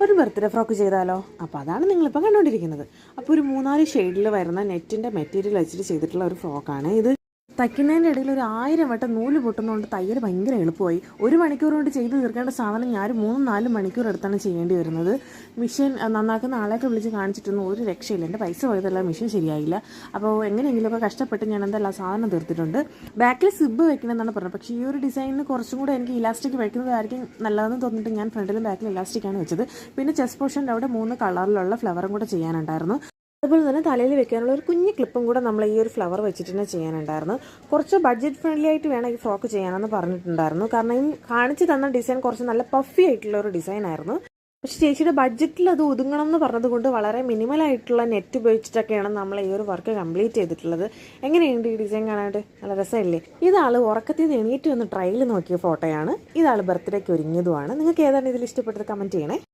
ഒരു birthday frock ചെയ്താലോ? അപ്പോൾ അതാണ് നിങ്ങളിപ്പോൾ കണ്ടുകൊണ്ടിരിക്കുന്നത്. അപ്പോൾ ഒരു 3-4 ഷെയ്ഡിൽ വരുന്ന നെറ്റിൻ്റെ മെറ്റീരിയൽ വെച്ചിട്ട് ചെയ്തിട്ടുള്ള ഒരു ഫ്രോക്കാണ് ഇത്. തയ്ക്കുന്നതിൻ്റെ ഇടയിൽ ഒരു 1000 വട്ടം നൂല് പൊട്ടുന്നതുകൊണ്ട് തയ്യൽ ഭയങ്കര എളുപ്പമായി. 1 മണിക്കൂർ കൊണ്ട് ചെയ്ത് തീർക്കേണ്ട സാധനം ഞാൻ 3-4 മണിക്കൂർ എടുത്താണ് ചെയ്യേണ്ടി വരുന്നത്. മെഷീൻ നന്നാക്കുന്ന ആളെയൊക്കെ വിളിച്ച് കാണിച്ചിട്ടൊന്നും ഒരു രക്ഷയില്ല. എൻ്റെ പൈസ പോയതല്ല, മെഷീൻ ശരിയായില്ല. അപ്പോൾ എങ്ങനെയെങ്കിലുമൊക്കെ കഷ്ടപ്പെട്ട് ഞാൻ എന്തെല്ലാം സാധനം തീർത്തിട്ടുണ്ട്. ബാക്കിൽ സിബ് വെക്കണമെന്നാണ് പറഞ്ഞത്. പക്ഷേ ഈ ഒരു ഡിസൈനിന് കുറച്ചും കൂടെ എനിക്ക് ഇലാസ്റ്റിക് വെക്കുന്നതായിരിക്കും നല്ലതെന്ന് തോന്നിയിട്ട് ഞാൻ ഫ്രണ്ടിലും ബാക്കിലും ഇലാസ്റ്റിക്കാണ് വെച്ചത്. പിന്നെ ചെസ്റ്റ് പോർഷൻ്റെ അവിടെ 3 കളറിലുള്ള ഫ്ലവറും കൂടെ ചെയ്യാനുണ്ടായിരുന്നു. അതുപോലെ തന്നെ തലയിൽ വെക്കാനുള്ള ഒരു കുഞ്ഞു ക്ലിപ്പും കൂടെ നമ്മൾ ഈ ഒരു ഫ്ലവർ വെച്ചിട്ട് തന്നെ ചെയ്യാനുണ്ടായിരുന്നു. കുറച്ച് ബഡ്ജറ്റ് ഫ്രണ്ട്ലി ആയിട്ട് വേണം ഈ ഫ്രോക്ക് ചെയ്യാനെന്ന് പറഞ്ഞിട്ടുണ്ടായിരുന്നു. കാരണം ഈ കാണിച്ചു തന്ന ഡിസൈൻ കുറച്ച് നല്ല പഫി ആയിട്ടുള്ള ഒരു ഡിസൈൻ ആയിരുന്നു. പക്ഷേ ചേച്ചിയുടെ ബഡ്ജറ്റിൽ അത് ഒതുങ്ങണം എന്ന് പറഞ്ഞതുകൊണ്ട് വളരെ മിനിമലായിട്ടുള്ള നെറ്റ് ഉപയോഗിച്ചിട്ടൊക്കെയാണ് നമ്മൾ ഈ ഒരു വർക്ക് കംപ്ലീറ്റ് ചെയ്തിട്ടുള്ളത്. എങ്ങനെയുണ്ട് ഈ ഡിസൈൻ കാണാനായിട്ട്? നല്ല രസമല്ലേ? ഇതാൾ ഉറക്കത്തിൽ നിന്ന് എണീറ്റ് വന്ന് ട്രയൽ നോക്കിയ ഫോട്ടോയാണ്. ഇതാൾ ബർത്ത്ഡേക്ക് ഒരുങ്ങിയതുമാണ്. നിങ്ങൾക്ക് ഏതാണ് ഇതിൽ ഇഷ്ടപ്പെട്ടത്? കമൻറ്റ് ചെയ്യണേ.